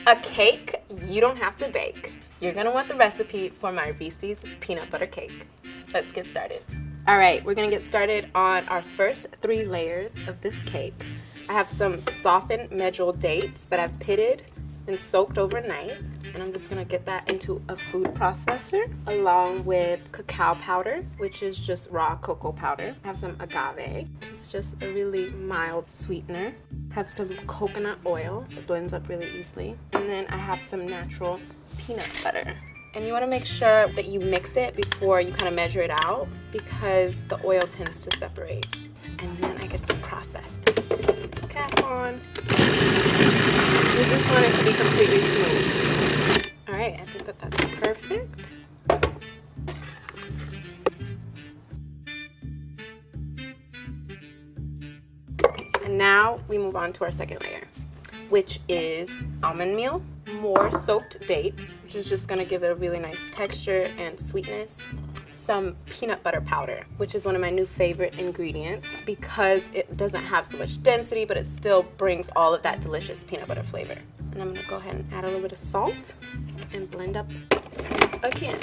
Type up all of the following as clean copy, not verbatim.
a cake you don't have to bake. You're gonna want the recipe for my Reese's peanut butter cake. Let's get started. All right, we're gonna get started on our first 3 layers of this cake. I have some softened medjool dates that I've pitted and soaked overnight, and I'm just gonna get that into a food processor along with cacao powder, which is just raw cocoa powder. I have some agave, which is just a really mild sweetener. I have some coconut oil, it blends up really easily. And then I have some natural peanut butter. And you want to make sure that you mix it before you kind of measure it out, because the oil tends to separate. And then I get to process this. Cap on. We just want it to be completely smooth. All right, I think that that's perfect. And now we move on to our second layer, which is almond meal, more soaked dates, which is just gonna give it a really nice texture and sweetness. Some peanut butter powder, which is one of my new favorite ingredients because it doesn't have so much density, but it still brings all of that delicious peanut butter flavor. And I'm gonna go ahead and add a little bit of salt and blend up again.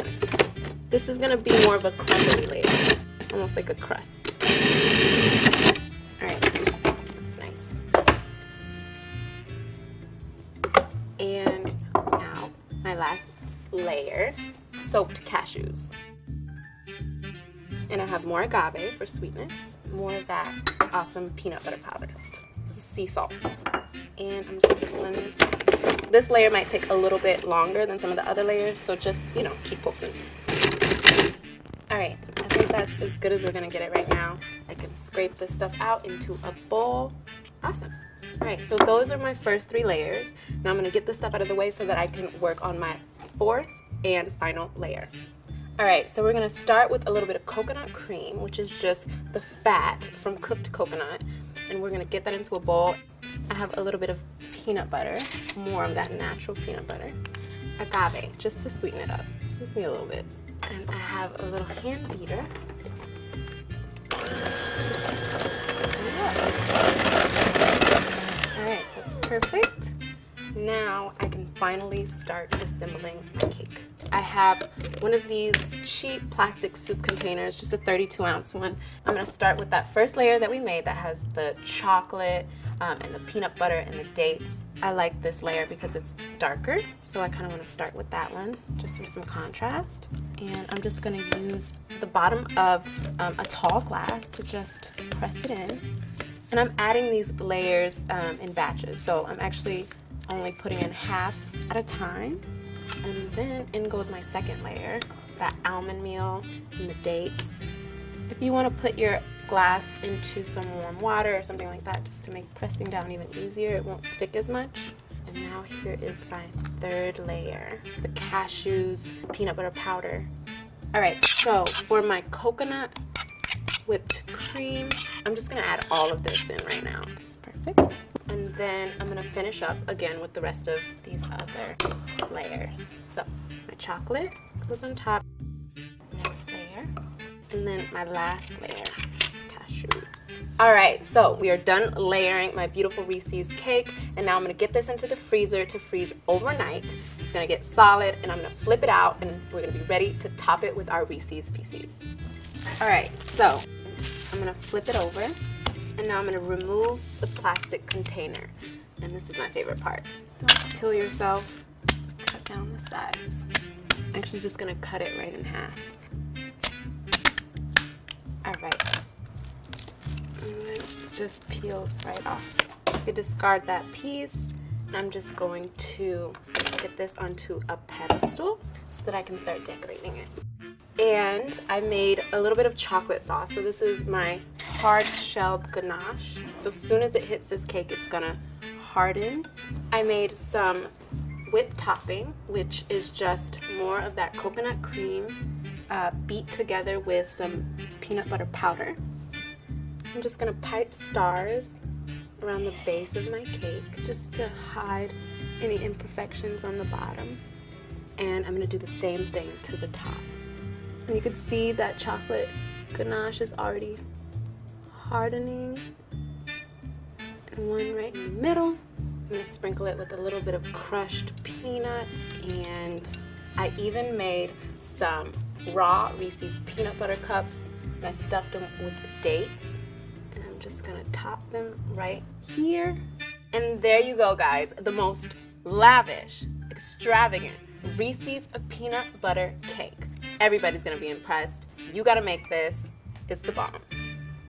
This is gonna be more of a crumbly layer, almost like a crust. All right, that's nice. And now my last layer, soaked cashews. And I have more agave for sweetness, more of that awesome peanut butter powder. This is sea salt. And I'm just gonna blend this. This layer might take a little bit longer than some of the other layers, so just, keep pulsing. All right, I think that's as good as we're gonna get it right now. I can scrape this stuff out into a bowl. Awesome. All right, so those are my first 3 layers. Now I'm gonna get this stuff out of the way so that I can work on my 4th and final layer. All right, so we're gonna start with a little bit of coconut cream, which is just the fat from cooked coconut, and we're gonna get that into a bowl. I have a little bit of peanut butter, more of that natural peanut butter. Agave, just to sweeten it up, just need a little bit. And I have a little hand beater. All right, that's perfect. Now I can finally start assembling my cake. I have one of these cheap plastic soup containers, just a 32-ounce one. I'm gonna start with that first layer that we made that has the chocolate and the peanut butter and the dates. I like this layer because it's darker, so I kind of want to start with that one, just for some contrast. And I'm just gonna use the bottom of a tall glass to just press it in. And I'm adding these layers in batches, so I'm actually only putting in half at a time. And then in goes my second layer, that almond meal and the dates. If you want to put your glass into some warm water or something like that, just to make pressing down even easier, it won't stick as much. And now here is my 3rd layer, the cashews, peanut butter powder. All right, so for my coconut whipped cream, I'm just gonna add all of this in right now. That's perfect. And then I'm gonna finish up again with the rest of these other layers. So my chocolate goes on top, next layer, and then my last layer, cashew. All right, so we are done layering my beautiful Reese's cake, and now I'm gonna get this into the freezer to freeze overnight. It's gonna get solid, and I'm gonna flip it out, and we're gonna be ready to top it with our Reese's Pieces. All right, so I'm gonna flip it over. And now I'm going to remove the plastic container. And this is my favorite part. Don't kill yourself. Cut down the sides. I'm actually just going to cut it right in half. Alright. And it just peels right off. You could discard that piece. And I'm just going to get this onto a pedestal so that I can start decorating it. And I made a little bit of chocolate sauce. So this is my hard-shelled ganache. So as soon as it hits this cake, it's gonna harden. I made some whipped topping, which is just more of that coconut cream beat together with some peanut butter powder. I'm just gonna pipe stars around the base of my cake just to hide any imperfections on the bottom. And I'm gonna do the same thing to the top. And you can see that chocolate ganache is already hardening. And one right in the middle. I'm gonna sprinkle it with a little bit of crushed peanut, and I even made some raw Reese's peanut butter cups, and I stuffed them with dates. And I'm just gonna top them right here. And there you go, guys, the most lavish, extravagant Reese's peanut butter cake. Everybody's gonna be impressed. You gotta make this. It's the bomb.